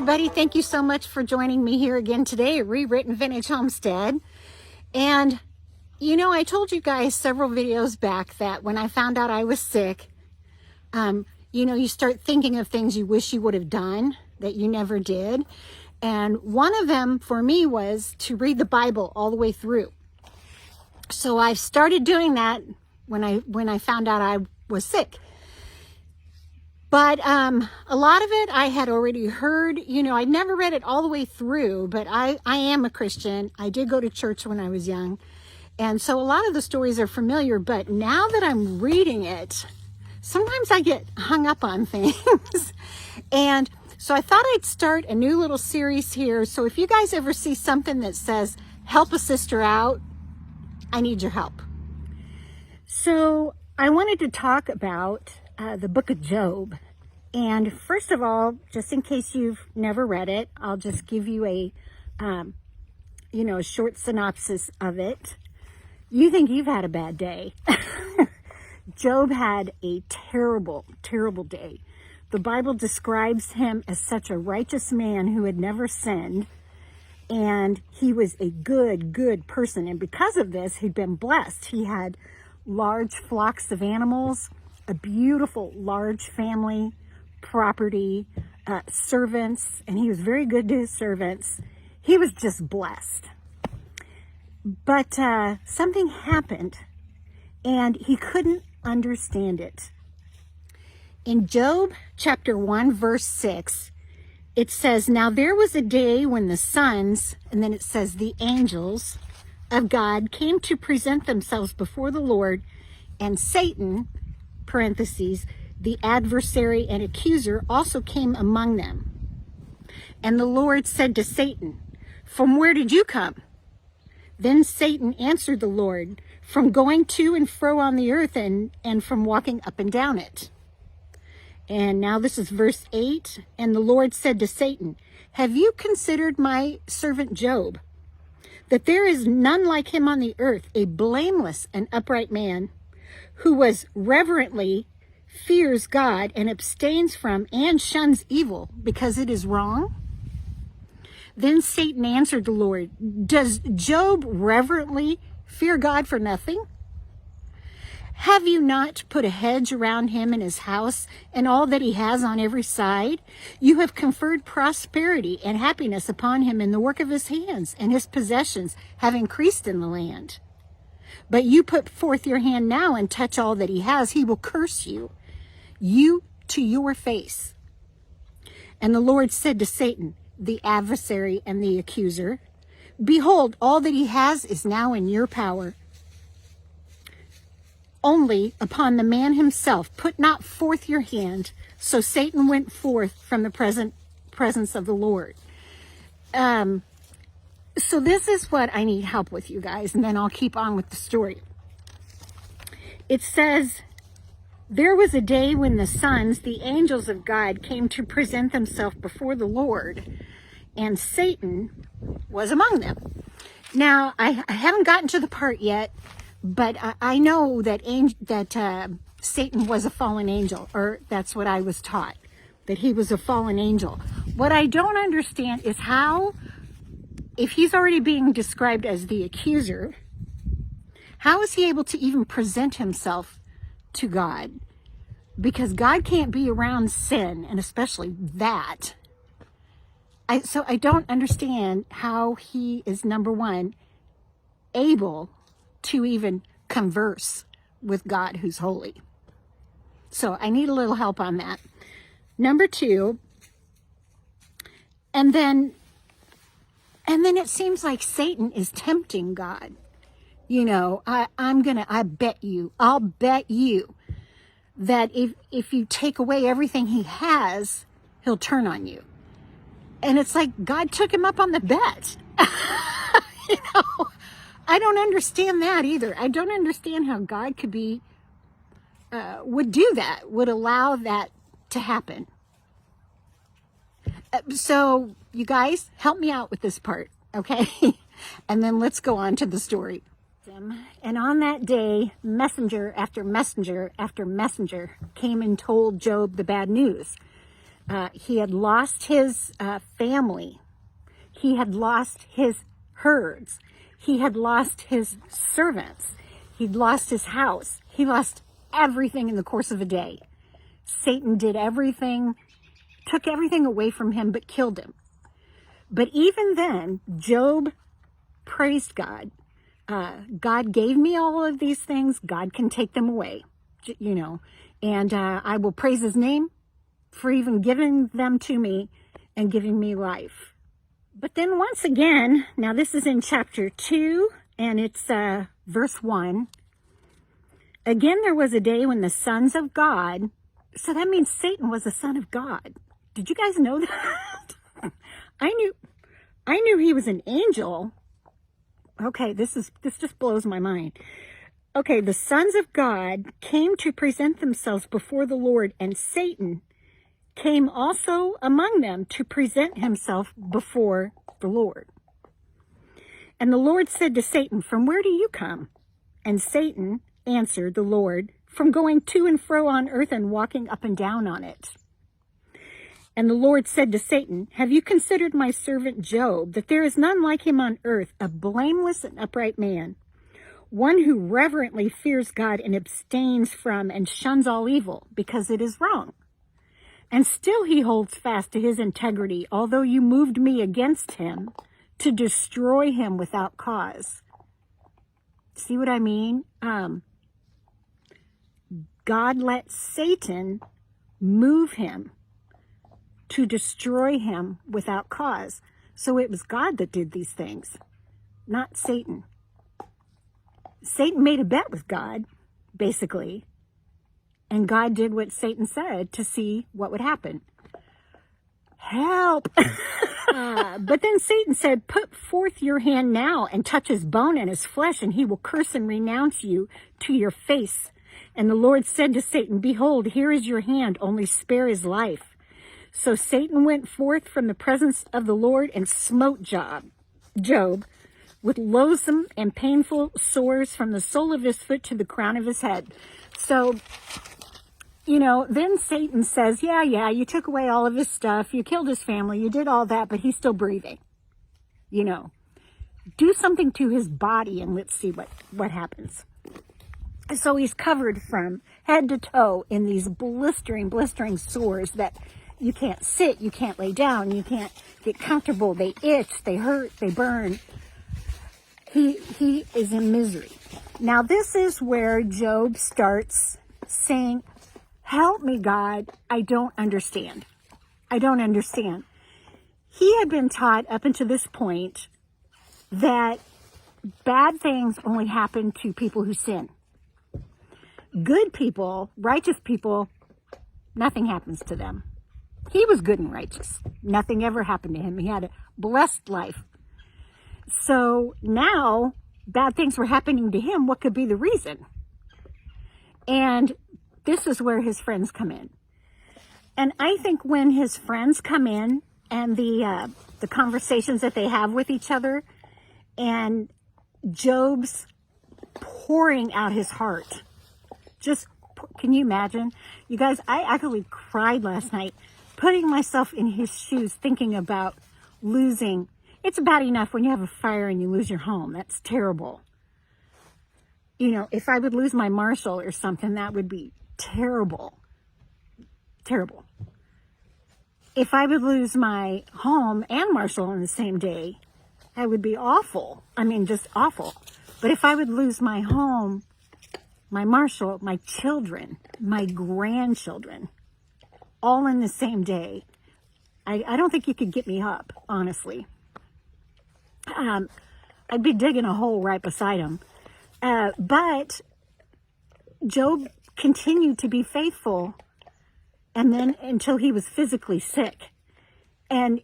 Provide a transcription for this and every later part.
everybody. Thank you so much for joining me here again today at Re-Written Vintage Homestead. And, you know, I told you guys several videos back that when I found out I was sick, you know, you start thinking of things you wish you would have done that you never did. And one of them for me was to read the Bible all the way through. So I started doing that when I found out I was sick. But a lot of it I had already heard. You know, I'd never read it all the way through, but I am a Christian. I did go to church when I was young. And so a lot of the stories are familiar, but now that I'm reading it, sometimes I get hung up on things. And so I thought I'd start a new little series here. So if you guys ever see something that says, help a sister out, I need your help. So I wanted to talk about the book of Job. And first of all, just in case you've never read it, I'll just give you a, you know, a short synopsis of it. You think you've had a bad day. Job had a terrible, terrible day. The Bible describes him as such a righteous man who had never sinned. And he was a good, good person. And because of this, he'd been blessed. He had large flocks of animals, a beautiful large family, property, servants, and he was very good to his servants. He was just blessed. But something happened, and he couldn't understand it. In Job chapter 1, verse 6, it says, "Now there was a day when the sons," and then it says the angels of God, "came to present themselves before the Lord, and Satan," parentheses, "the adversary and accuser, also came among them. And the Lord said to Satan, 'From where did you come?' Then Satan answered the Lord, 'From going to and fro on the earth and from walking up and down it.'" And now this is verse 8. "And the Lord said to Satan, 'Have you considered my servant Job, that there is none like him on the earth, a blameless and upright man, who was reverently fears God and abstains from and shuns evil because it is wrong?' Then Satan answered the Lord, 'Does Job reverently fear God for nothing? Have you not put a hedge around him and his house and all that he has on every side? You have conferred prosperity and happiness upon him in the work of his hands, and his possessions have increased in the land. But you put forth your hand now and touch all that he has. He will curse you to your face.' And the Lord said to Satan, the adversary and the accuser, 'Behold, all that he has is now in your power. Only upon the man himself put not forth your hand.' So Satan went forth from the presence of the Lord." So this is what I need help with, you guys, and then I'll keep on with the story. It says, "There was a day when the sons, the angels of God, came to present themselves before the Lord, and Satan was among them." Now, I haven't gotten to the part yet, but I know that Satan was a fallen angel, or that's what I was taught, that he was a fallen angel. What I don't understand is how, if he's already being described as the accuser, how is he able to even present himself to God? Because God can't be around sin, and especially that. So I don't understand how he is, number one, able to even converse with God who's holy. So I need a little help on that. Number two, and then it seems like Satan is tempting God. You know, I'll bet you that if you take away everything he has, he'll turn on you. And it's like God took him up on the bet. You know, I don't understand that either. I don't understand how God could would do that, would allow that to happen. So you guys, help me out with this part, okay? And then let's go on to the story. And on that day, messenger after messenger after messenger came and told Job the bad news. He had lost his family. He had lost his herds. He had lost his servants. He'd lost his house. He lost everything in the course of a day. Satan did everything, took everything away from him, but killed him. But even then, Job praised God. God gave me all of these things. God can take them away, you know, and I will praise his name for even giving them to me and giving me life. But then once again, now this is in chapter 2, and it's verse 1. Again, there was a day when the sons of God, so that means Satan was a son of God. Did you guys know that? I knew he was an angel. Okay, this just blows my mind. Okay, the sons of God came to present themselves before the Lord, and Satan came also among them to present himself before the Lord. And the Lord said to Satan, "From where do you come?" And Satan answered the Lord, "From going to and fro on earth and walking up and down on it." And the Lord said to Satan, "Have you considered my servant Job, that there is none like him on earth, a blameless and upright man, one who reverently fears God and abstains from and shuns all evil, because it is wrong? And still he holds fast to his integrity, although you moved me against him to destroy him without cause." See what I mean? God let Satan move him to destroy him without cause. So it was God that did these things, not Satan. Satan made a bet with God, basically, and God did what Satan said to see what would happen. Help! But then Satan said, "Put forth your hand now and touch his bone and his flesh, and he will curse and renounce you to your face." And the Lord said to Satan, "Behold, here is your hand, only spare his life." So Satan went forth from the presence of the Lord and smote Job with loathsome and painful sores from the sole of his foot to the crown of his head. So, you know, then Satan says, yeah, you took away all of his stuff, you killed his family, you did all that, but he's still breathing. You know, do something to his body and let's see what happens. So he's covered from head to toe in these blistering sores that you can't sit, you can't lay down, you can't get comfortable. They itch, they hurt, they burn. He is in misery. Now this is where Job starts saying, "Help me, God, I don't understand. I don't understand." He had been taught up until this point that bad things only happen to people who sin. Good people, righteous people, nothing happens to them. He was good and righteous. Nothing ever happened to him. He had a blessed life. So now bad things were happening to him. What could be the reason? And this is where his friends come in. And I think when his friends come in and the conversations that they have with each other, and Job's pouring out his heart, can you imagine? You guys, I actually cried last night, putting myself in his shoes, thinking about losing. It's bad enough when you have a fire and you lose your home. That's terrible. You know, if I would lose my Marshall or something, that would be terrible. Terrible. If I would lose my home and Marshall on the same day, that would be awful. I mean, just awful. But if I would lose my home, my Marshall, my children, my grandchildren, all in the same day, I don't think you could get me up, honestly. I'd be digging a hole right beside him. But Job continued to be faithful, and then until he was physically sick. And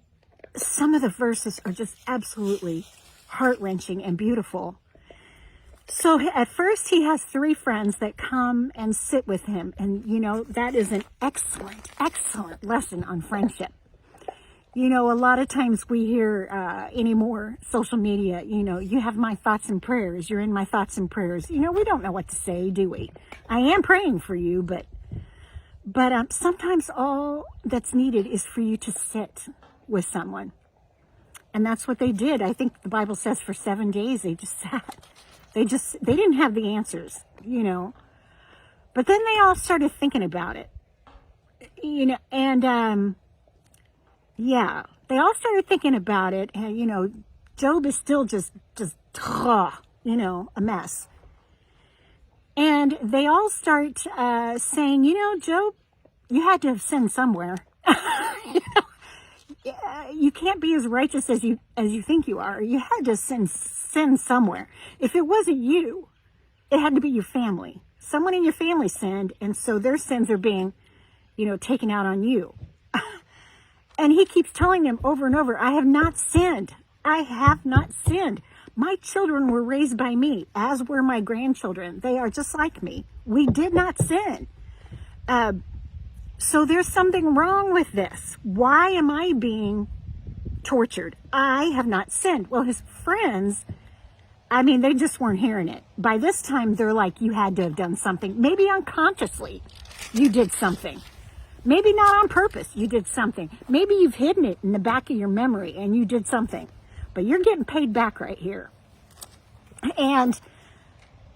some of the verses are just absolutely heart-wrenching and beautiful. So at first he has 3 friends that come and sit with him. And, you know, that is an excellent, excellent lesson on friendship. You know, a lot of times we hear anymore, social media, you know, you have my thoughts and prayers. You're in my thoughts and prayers. You know, we don't know what to say, do we? I am praying for you, but But sometimes all that's needed is for you to sit with someone. And that's what they did. I think the Bible says for 7 days they just sat. They didn't have the answers, you know. But then they all started thinking about it, you know, and yeah, they all started thinking about it. And, you know, Job is still just, you know, a mess. And they all start saying, you know, Job, you had to have sinned somewhere. You know, you can't be as righteous as you think you are. You had to sin somewhere. If it wasn't you, it had to be your family. Someone in your family sinned, and so their sins are being, you know, taken out on you. And he keeps telling them over and over, I have not sinned. I have not sinned. My children were raised by me, as were my grandchildren. They are just like me. We did not sin. So there's something wrong with this. Why am I being tortured? I have not sinned. Well, his friends, I mean, they just weren't hearing it. By this time, they're like, you had to have done something. Maybe unconsciously, you did something. Maybe not on purpose, you did something. Maybe you've hidden it in the back of your memory and you did something. But you're getting paid back right here. And,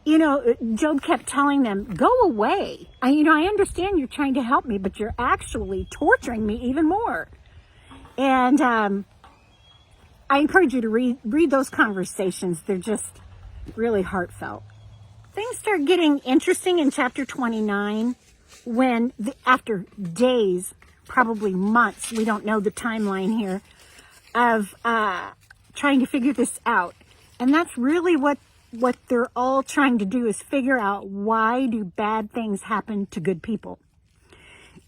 you know, Job kept telling them, go away. I understand you're trying to help me, but you're actually torturing me even more. And I encourage you to read those conversations. They're just really heartfelt. Things start getting interesting in chapter 29 when, after days, probably months, we don't know the timeline here, of trying to figure this out. And that's really what they're all trying to do, is figure out, why do bad things happen to good people?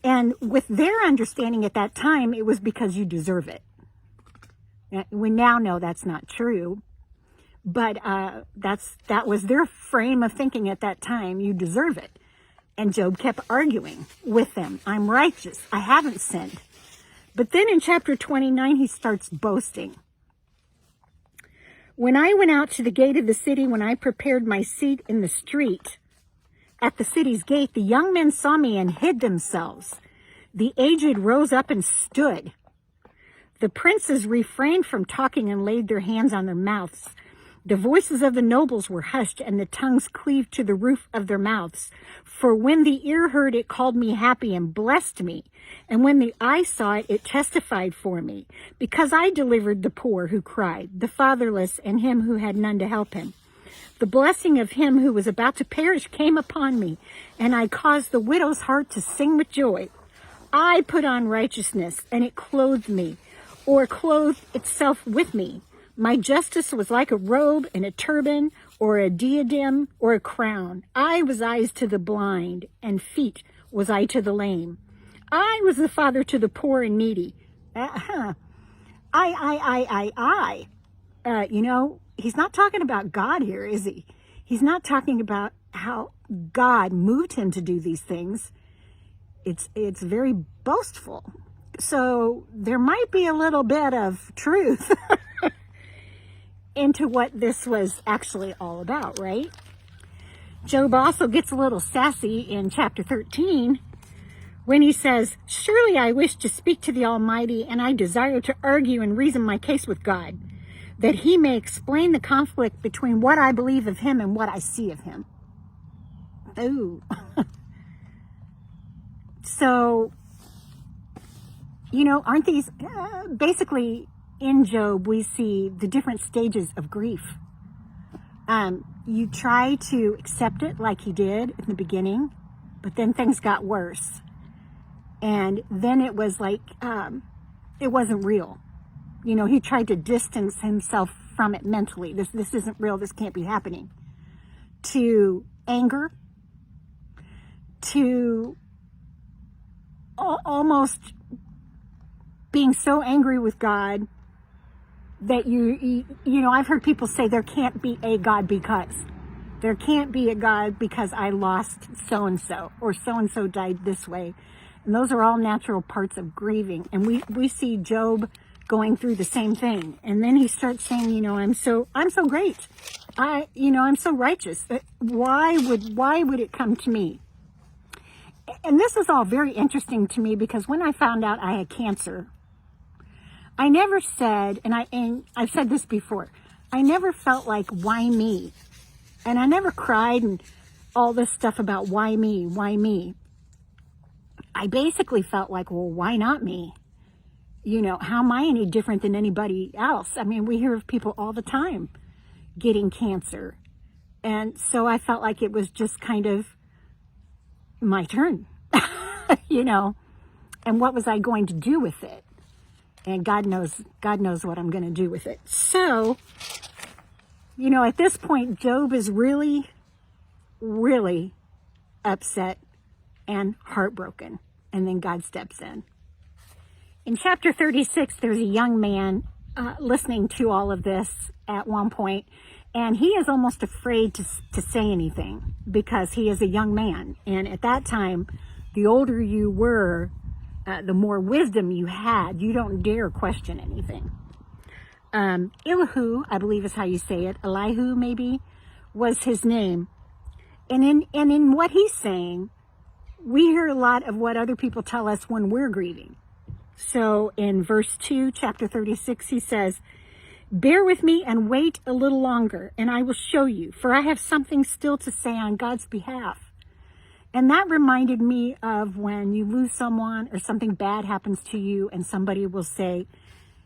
And with their understanding at that time, it was because you deserve it. We now know that's not true, but that was their frame of thinking at that time. You deserve it. And Job kept arguing with them. I'm righteous. I haven't sinned. But then in chapter 29, he starts boasting. When I went out to the gate of the city, when I prepared my seat in the street at the city's gate, the young men saw me and hid themselves. The aged rose up and stood. The princes refrained from talking and laid their hands on their mouths. The voices of the nobles were hushed, and the tongues cleaved to the roof of their mouths. For when the ear heard, it called me happy and blessed me. And when the eye saw it, it testified for me. Because I delivered the poor who cried, the fatherless, and him who had none to help him. The blessing of him who was about to perish came upon me, and I caused the widow's heart to sing with joy. I put on righteousness, and it clothed me, or clothed itself with me. My justice was like a robe and a turban, or a diadem, or a crown. I was eyes to the blind, and feet was I to the lame. I was the father to the poor and needy. He's not talking about God here, is he? He's not talking about how God moved him to do these things. It's very boastful. So there might be a little bit of truth into what this was actually all about, right? Job also gets a little sassy in chapter 13 when he says, surely I wish to speak to the Almighty, and I desire to argue and reason my case with God, that he may explain the conflict between what I believe of him and what I see of him. Ooh. So, aren't these, basically in Job, we see the different stages of grief. You try to accept it like he did in the beginning, but then things got worse. And then it was like, it wasn't real. He tried to distance himself from it mentally. This isn't real. This can't be happening. To anger, to almost being so angry with God that I've heard people say there can't be a God because. There can't be a God because I lost so-and-so, or so-and-so died this way. And those are all natural parts of grieving. And we see Job going through the same thing. And then he starts saying, I'm so great. I'm so righteous. Why would it come to me? and this is all very interesting to me, because when I found out I had cancer, I never said, and I've said this before, I never felt like, why me? And I never cried and all this stuff about why me, why me? I basically felt like, well, why not me? You know, how am I any different than anybody else? I mean, we hear of people all the time getting cancer. And so I felt like it was just kind of my turn, you know, and what was I going to do with it? And God knows what I'm going to do with it. So, you know, at this point, Job is really, really upset and heartbroken. And then God steps in. In chapter 36, there's a young man listening to all of this at one point, and he is almost afraid to say anything because he is a young man. And at that time, the older you were, the more wisdom you had. You don't dare question anything. Elihu, I believe is how you say it, Elihu maybe, was his name. And in what he's saying, we hear a lot of what other people tell us when we're grieving. So in verse 2, chapter 36, he says, "Bear with me and wait a little longer, and I will show you, for I have something still to say on God's behalf." And that reminded me of when you lose someone or something bad happens to you, and somebody will say,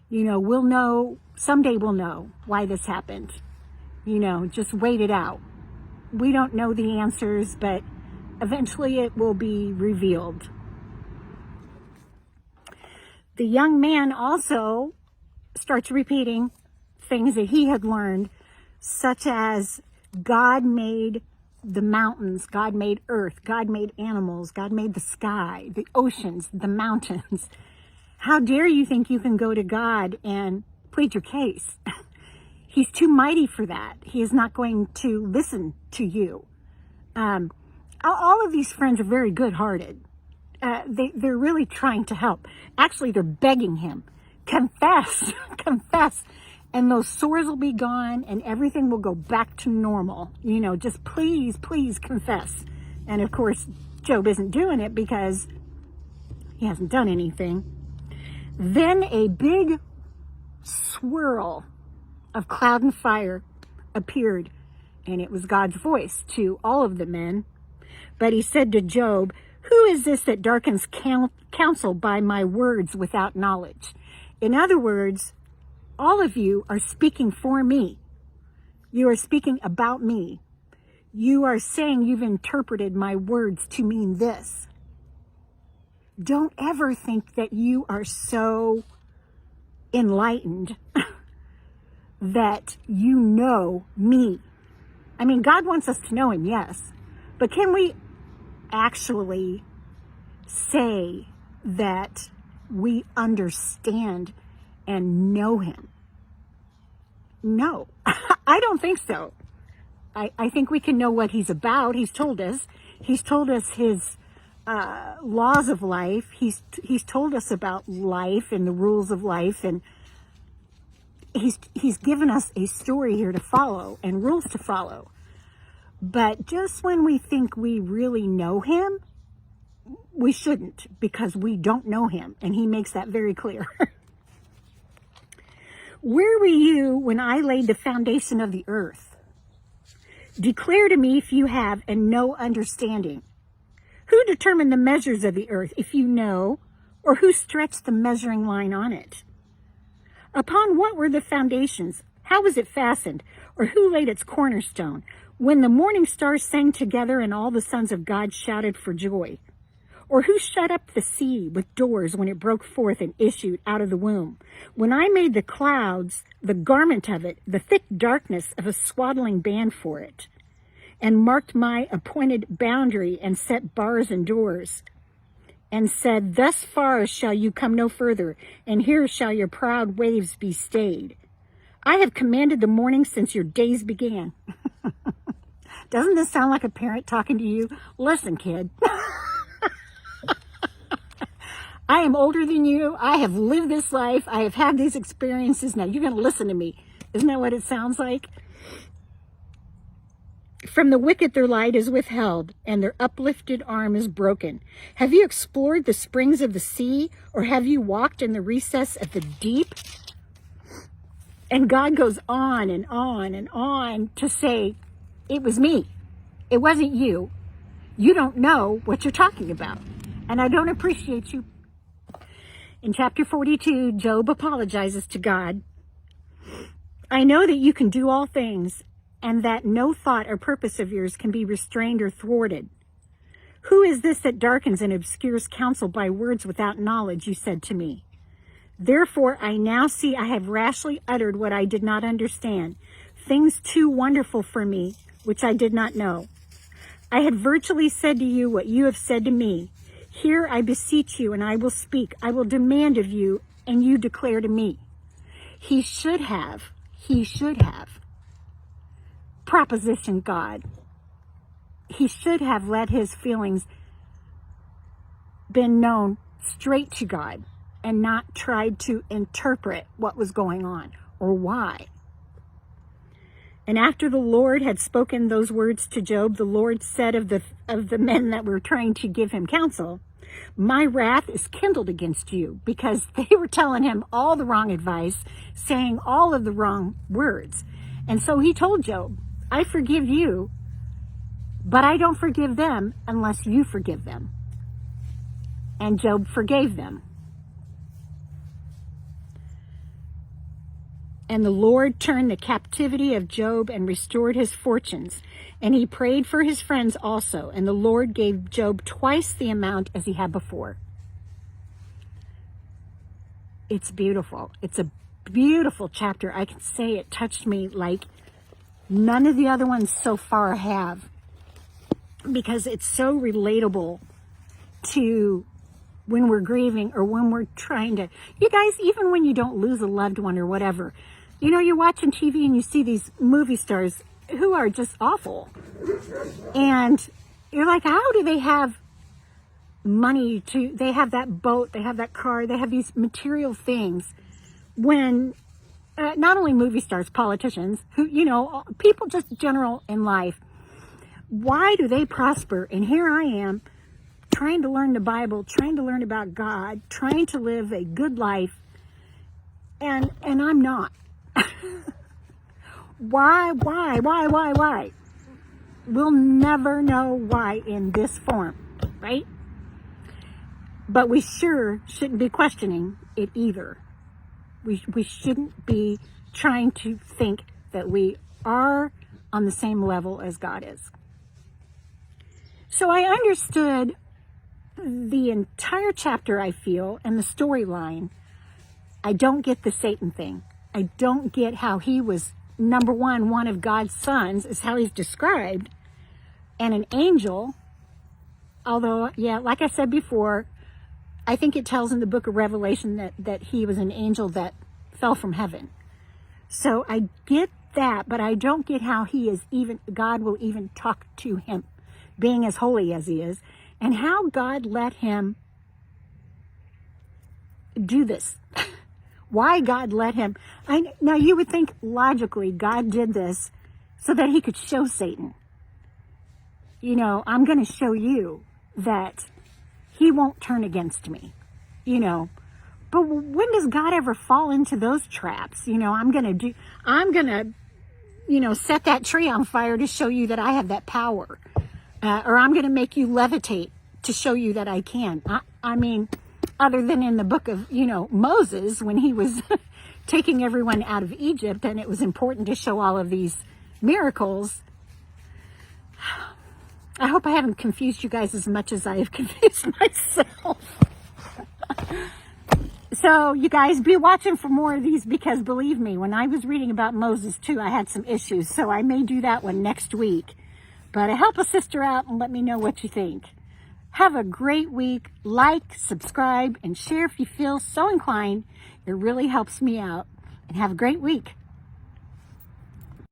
you know, we'll know, someday we'll know why this happened. You know, just wait it out. We don't know the answers, but eventually it will be revealed. The young man also starts repeating things that he had learned, such as God made the mountains, God made earth, God made animals, God made the sky, the oceans, the mountains. How dare you think you can go to God and plead your case? He's too mighty for that. He is not going to listen to you. All of these friends are very good-hearted. They're really trying to help. Actually, they're begging him, confess, confess. And those sores will be gone and everything will go back to normal. You know, just please, please confess. And of course, Job isn't doing it because he hasn't done anything. Then a big swirl of cloud and fire appeared, and it was God's voice to all of the men. But he said to Job, "Who is this that darkens counsel by my words without knowledge?" In other words, all of you are speaking for me. You are speaking about me. You are saying you've interpreted my words to mean this. Don't ever think that you are so enlightened that you know me. I mean, God wants us to know him, yes. But can we actually say that we understand and know him? No, I don't think so. I think we can know what he's about. He's told us. He's told us his laws of life. He's told us about life and the rules of life, and he's given us a story here to follow and rules to follow. But just when we think we really know him, we shouldn't, because we don't know him, and he makes that very clear. Where were you when I laid the foundation of the earth? Declare to me if you have and no understanding. Who determined the measures of the earth, if you know, or who stretched the measuring line on it? Upon what were the foundations? How was it fastened? Or who laid its cornerstone? When the morning stars sang together and all the sons of God shouted for joy? Or who shut up the sea with doors when it broke forth and issued out of the womb? When I made the clouds, the garment of it, the thick darkness of a swaddling band for it, and marked my appointed boundary and set bars and doors, and said, thus far shall you come no further, and here shall your proud waves be stayed. I have commanded the morning since your days began. Doesn't this sound like a parent talking to you? Listen, kid. I am older than you. I have lived this life. I have had these experiences. Now you're going to listen to me. Isn't that what it sounds like? From the wicked their light is withheld, and their uplifted arm is broken. Have you explored the springs of the sea, or have you walked in the recess of the deep? And God goes on and on and on to say, it was me. It wasn't you. You don't know what you're talking about. And I don't appreciate you. In chapter 42, Job apologizes to God. I know that you can do all things, and that no thought or purpose of yours can be restrained or thwarted. Who is this that darkens and obscures counsel by words without knowledge, you said to me. Therefore, I now see I have rashly uttered what I did not understand, things too wonderful for me, which I did not know. I had virtually said to you what you have said to me. Here I beseech you, and I will speak. I will demand of you, and you declare to me. He should have propositioned God. He should have let his feelings been known straight to God and not tried to interpret what was going on or why. And after the Lord had spoken those words to Job, the Lord said of the men that were trying to give him counsel, my wrath is kindled against you, because they were telling him all the wrong advice, saying all of the wrong words. And so he told Job, I forgive you, but I don't forgive them unless you forgive them. And Job forgave them. And the Lord turned the captivity of Job and restored his fortunes. And he prayed for his friends also. And the Lord gave Job twice the amount as he had before. It's beautiful. It's a beautiful chapter. I can say it touched me like none of the other ones so far have. Because it's so relatable to when we're grieving or when we're trying to, you guys, even when you don't lose a loved one or whatever, you know, you're watching TV and you see these movie stars who are just awful. And you're like, how do they have money to, they have that boat, they have that car, they have these material things when not only movie stars, politicians, who, you know, people just general in life, why do they prosper? And here I am trying to learn the Bible, trying to learn about God, trying to live a good life, and I'm not. Why? We'll never know why in this form, right? But we sure shouldn't be questioning it either. We shouldn't be trying to think that we are on the same level as God is. So I understood the entire chapter, I feel, and the storyline. I don't get the Satan thing. I don't get how he was, number one of God's sons, is how he's described, and an angel, although, yeah, like I said before, I think it tells in the book of Revelation that he was an angel that fell from heaven. So I get that, but I don't get how God will even talk to him, being as holy as he is, and how God let him do this. Why God let him. Now you would think logically God did this so that he could show Satan, you know, I'm going to show you that he won't turn against me, you know. But when does God ever fall into those traps? You know, I'm going to, you know, set that tree on fire to show you that I have that power. Or I'm going to make you levitate to show you that I can. I mean, other than in the book of, you know, Moses, when he was taking everyone out of Egypt, and it was important to show all of these miracles. I hope I haven't confused you guys as much as I have confused myself. So you guys be watching for more of these, because believe me, when I was reading about Moses too, I had some issues. So I may do that one next week. But help a sister out and let me know what you think. Have a great week. Like, subscribe, and share if you feel so inclined. It really helps me out. And have a great week.